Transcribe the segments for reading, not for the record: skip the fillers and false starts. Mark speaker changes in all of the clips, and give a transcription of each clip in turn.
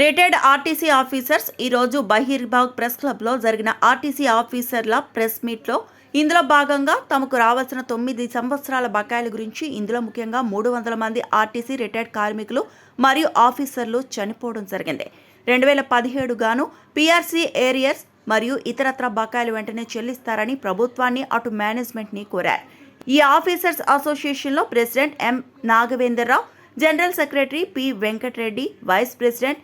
Speaker 1: Retired RTC officers ఈరోజు బహిర్బాగ్ press క్లబ్లో జరిగిన ఆర్టీసీ ఆఫీసర్ల ప్రెస్ మీట్లో ఇందులో భాగంగా తమకు రావాల్సిన 9 సంవత్సరాల బకాయిల గురించి ఇందులో ముఖ్యంగా 300 మంది ఆర్టీసీ రిటైర్డ్ కార్మికులు మరియు ఆఫీసర్లు చనిపోవడం జరిగింది. 2017 గాను పీఆర్సీ ఏరియర్స్ మరియు ఇతరత్ర బకాయిలు వెంటనే చెల్లిస్తారని ప్రభుత్వాన్ని అటు మేనేజ్మెంట్ని కోరారు. ఈ ఆఫీసర్స్ అసోసియేషన్లో president M Nagavendra Rao, general secretary P Venkata Reddy, vice president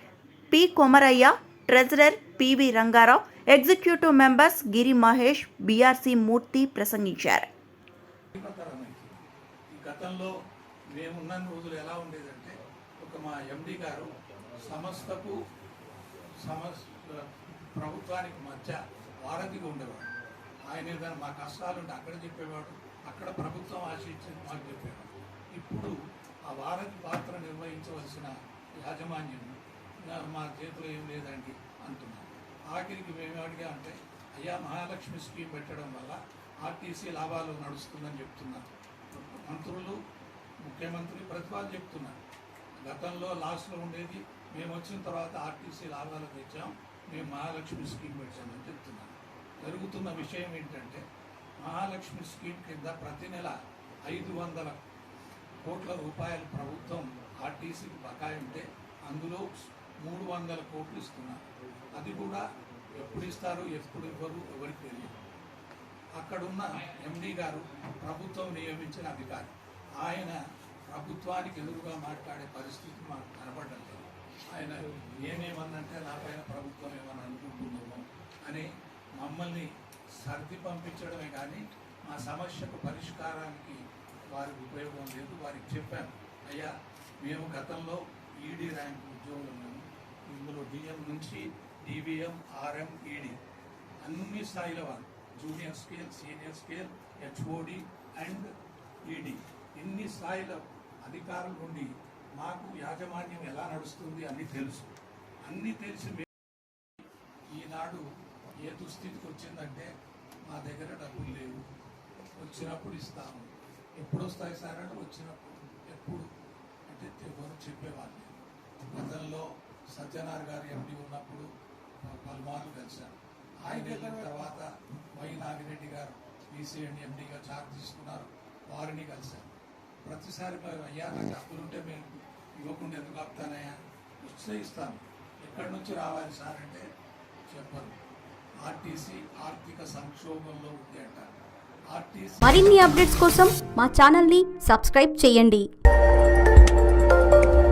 Speaker 1: P Komarayya, treasurer PV Ranga Rao, executive members Giri Mahesh, BRC Murthy ప్రసంగించారు.
Speaker 2: గతంలో మేమున్న రోజులు ఎలా ఉండేదంటే మా ఎండి గారు సంస్థకు ప్రభుత్వానికి మధ్య వారధిగా ఉండేవాడు. ఆయన ఏదైనా మా కష్టాలుంటే అక్కడ చెప్పేవాడు, అక్కడ ప్రభుత్వం ఆశించేది మాకు చెప్పేవాడు. ఇప్పుడు ఆ వారధి పాత్ర నిర్వహించవలసిన యాజమాన్యం మా చేతిలో ఏం లేదండి అంటున్నాం. ఆఖరికి మేము అడిగా అంటే అయ్యా మహాలక్ష్మి స్కీమ్ పెట్టడం వల్ల ఆర్టీసీ లాభాలు నడుస్తుందని చెప్తున్నారు. మంత్రులు, ముఖ్యమంత్రి ప్రతిపాదన చెప్తున్నారు. గతంలో లాస్ట్లో ఉండేది మేము వచ్చిన తర్వాత ఆర్టీసీ లాభాలు తెచ్చాం, మేము మహాలక్ష్మి స్కీమ్ పెట్టామని చెప్తున్నాం. జరుగుతున్న విషయం ఏంటంటే మహాలక్ష్మి స్కీమ్ కింద ప్రతి నెల 500 కోట్ల రూపాయలు ప్రభుత్వం ఆర్టీసీకి బకాయి ఉంటే అందులో 300 కోట్లు ఇస్తున్నారు. అది కూడా ఎప్పుడు ఇస్తారు, ఎప్పుడు ఇవ్వరు ఎవరికి తెలియదు. అక్కడున్న ఎండి గారు ప్రభుత్వం నియమించిన అధికారి. ఆయన ప్రభుత్వానికి ఎదురుగా మాట్లాడే పరిస్థితి మాకు కనబడడం లేదు. ఆయన నేనేమన్నంటే నా పైన ప్రభుత్వం ఏమని అనుకుంటున్నామో అని మమ్మల్ని సర్ది పంపించడమే కానీ మా సమస్యకు పరిష్కారానికి వారికి ఉపయోగం లేదు. వారికి చెప్పాను, అయ్యా మేము గతంలో ఈడీ ర్యాంక్ ఉద్యోగులు ఉన్నాము, ఇందులో డిఎం నుంచి డివిఎం, ఆర్ఎం, ఈడీ అన్ని స్థాయిల వారు, junior scale, senior scale, HOD and ED ఇన్ని స్థాయిల అధికారుల నుండి మాకు యాజమాన్యం ఎలా నడుస్తుంది అన్నీ తెలుసు. అన్నీ తెలిసి ఈనాడు ఏ దుస్థితికి వచ్చిందంటే మా దగ్గర డబ్బులు లేవు, వచ్చినప్పుడు ఇస్తాము. ఎప్పుడు వస్తాయి సార్ అంటే వచ్చినప్పుడు. ఎప్పుడు అంటే ఎవరు చెప్పేవాళ్ళు. గతంలో సత్యనారాయణ గారు ఎండి ఉన్నప్పుడు పలుమార్లు కలిశారు. ఆయన వెళ్ళిన తర్వాత వై నాగిరెడ్డి గారు బీసీఎండి ఎండిగా చార్జ్ తీసుకున్నారు, వారిని కలిశారు. ప్రతిసారి అయ్యా నాకు డబ్బులుంటే మేము ఇవ్వకుండా ఎందుకు ఆపుతానయ్యా, వస్తే ఇస్తాను, ఎక్కడి నుంచి రావాలి సార్ అంటే చెప్పరు. ఆర్టీసీ ఆర్థిక సంక్షోభంలో ఉంది అంటారు. ఆర్టీసీ
Speaker 3: మరిన్ని అప్డేట్స్ కోసం మా ఛానల్ని సబ్స్క్రైబ్ చేయండి.